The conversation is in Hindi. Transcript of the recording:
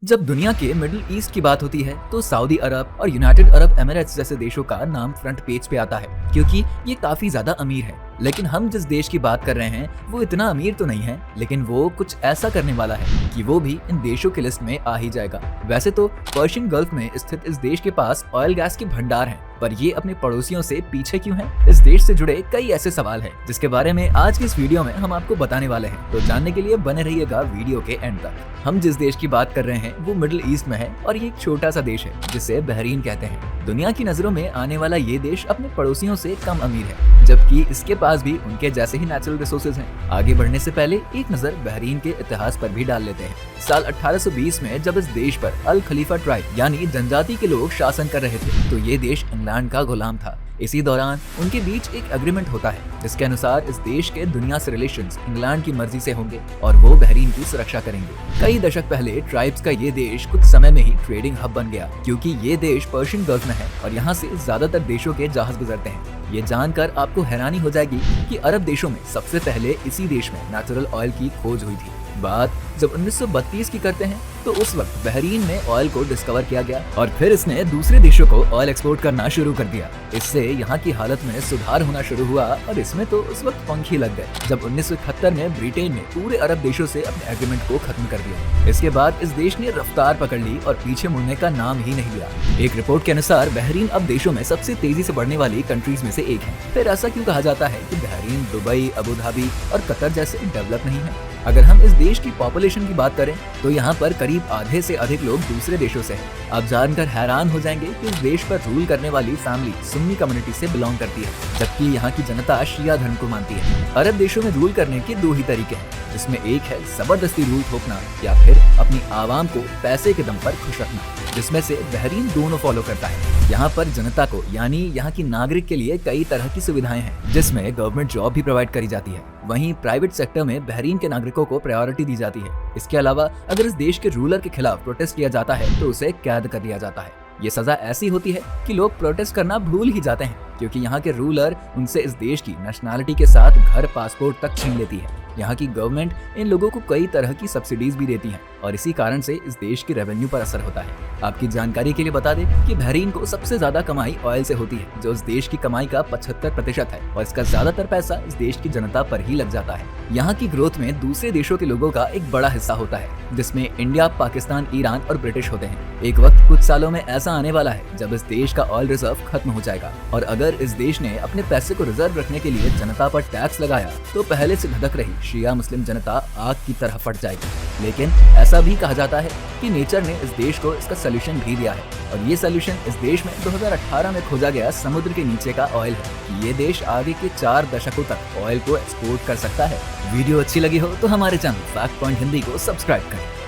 जब दुनिया के मिडिल ईस्ट की बात होती है तो सऊदी अरब और यूनाइटेड अरब एमिरेट्स जैसे देशों का नाम फ्रंट पेज पे आता है क्योंकि ये काफी ज्यादा अमीर है। लेकिन हम जिस देश की बात कर रहे हैं वो इतना अमीर तो नहीं है, लेकिन वो कुछ ऐसा करने वाला है कि वो भी इन देशों की लिस्ट में आ ही जाएगा। वैसे तो पर्शियन गल्फ में स्थित इस देश के पास ऑयल गैस के भंडार हैं, पर ये अपने पड़ोसियों से पीछे क्यों है? इस देश से जुड़े कई ऐसे सवाल हैं जिसके बारे में आज की इस वीडियो में हम आपको बताने वाले हैं, तो जानने के लिए बने रहिएगा वीडियो के एंड तक। हम जिस देश की बात कर रहे हैं वो मिडिल ईस्ट में है और ये एक छोटा सा देश है जिसे बहरीन कहते हैं। दुनिया की नजरों में आने वाला ये देश अपने पड़ोसियों से कम अमीर है, जबकि इसके पास भी उनके जैसे ही नेचुरल रिसोर्सेज हैं। आगे बढ़ने से पहले एक नजर बहरीन के इतिहास पर भी डाल लेते हैं। साल 1820 में जब इस देश पर अल खलीफा ट्राइब यानी जनजाति के लोग शासन कर रहे थे तो ये देश इंग्लैंड का गुलाम था। इसी दौरान उनके बीच एक एग्रीमेंट होता है जिसके अनुसार इस देश के दुनिया से रिलेशंस इंग्लैंड की मर्जी से होंगे और वो बहरीन की सुरक्षा करेंगे। कई दशक पहले ट्राइब्स का ये देश कुछ समय में ही ट्रेडिंग हब बन गया क्योंकि ये देश पर्शियन गल्फ में है और यहाँ से ज्यादातर देशों के जहाज गुजरते हैं। ये जानकर आपको हैरानी हो जाएगी कि अरब देशों में सबसे पहले इसी देश में नेचुरल ऑयल की खोज हुई थी। बात जब 1932 की करते हैं तो उस वक्त बहरीन में ऑयल को डिस्कवर किया गया और फिर इसने दूसरे देशों को ऑयल एक्सपोर्ट करना शुरू कर दिया। इससे यहाँ की हालत में सुधार होना शुरू हुआ और इसमें तो उस वक्त पंख ही लग गए जब 1971 में ब्रिटेन ने पूरे अरब देशों से अपने एग्रीमेंट को खत्म कर दिया। इसके बाद इस देश ने रफ्तार पकड़ ली और पीछे मुड़ने का नाम ही नहीं लिया। एक रिपोर्ट के अनुसार बहरीन अब देशों में सबसे तेजी से बढ़ने वाली कंट्रीज में से एक है। फिर ऐसा क्यों कहा जाता है कि बहरीन, दुबई, अबू धाबी और कतर जैसे डेवलप नहीं है? अगर हम इस देश की पॉपुलेशन की बात करें तो यहाँ पर करीब आधे से अधिक लोग दूसरे देशों से हैं। आप जानकर हैरान हो जाएंगे कि इस देश पर रूल करने वाली फैमिली सुन्नी कम्युनिटी से बिलोंग करती है, जबकि यहाँ की जनता शिया धर्म को मानती है। अरब देशों में रूल करने के दो ही तरीके हैं, जिसमें एक है जबरदस्ती रूल थोपना या फिर अपनी आवाम को पैसे के दम पर खुश रखना, जिसमें से बहरीन दोनों फॉलो करता है। यहाँ पर जनता को यानी यहाँ की नागरिक के लिए कई तरह की सुविधाएं हैं, जिसमें गवर्नमेंट जॉब भी प्रोवाइड करी जाती है। वहीं प्राइवेट सेक्टर में बहरीन के नागरिकों को प्रायोरिटी दी जाती है। इसके अलावा अगर इस देश के रूलर के खिलाफ प्रोटेस्ट किया जाता है तो उसे कैद कर दिया जाता है। ये सजा ऐसी होती है कि लोग प्रोटेस्ट करना भूल ही जाते हैं क्योंकि यहाँ के रूलर उनसे इस देश की नेशनैलिटी के साथ घर, पासपोर्ट तक छीन लेती है। यहाँ की गवर्नमेंट इन लोगों को कई तरह की सब्सिडीज भी देती है और इसी कारण से इस देश की रेवेन्यू पर असर होता है। आपकी जानकारी के लिए बता दें कि बहरीन को सबसे ज्यादा कमाई ऑयल से होती है, जो इस देश की कमाई का 75% है और इसका ज्यादातर पैसा इस देश की जनता पर ही लग जाता है। यहाँ की ग्रोथ में दूसरे देशों के लोगों का एक बड़ा हिस्सा होता है, जिसमें इंडिया, पाकिस्तान, ईरान और ब्रिटिश होते हैं। एक वक्त कुछ सालों में ऐसा आने वाला है जब इस देश का ऑयल रिजर्व खत्म हो जाएगा और अगर इस देश ने अपने पैसे को रिजर्व रखने के लिए जनता पर टैक्स लगाया तो पहले से धधक रही शिया मुस्लिम जनता आग की तरह फट जाएगी। लेकिन ऐसा भी कहा जाता है कि नेचर ने इस देश को इसका सोल्यूशन भी दिया है और ये सोल्यूशन इस देश में 2018 में खोजा गया समुद्र के नीचे का ऑयल है कि ये देश आगे के 4 दशकों तक ऑयल को एक्सपोर्ट कर सकता है। वीडियो अच्छी लगी हो तो हमारे चैनल फैक्ट पॉइंट हिंदी को सब्सक्राइब करें।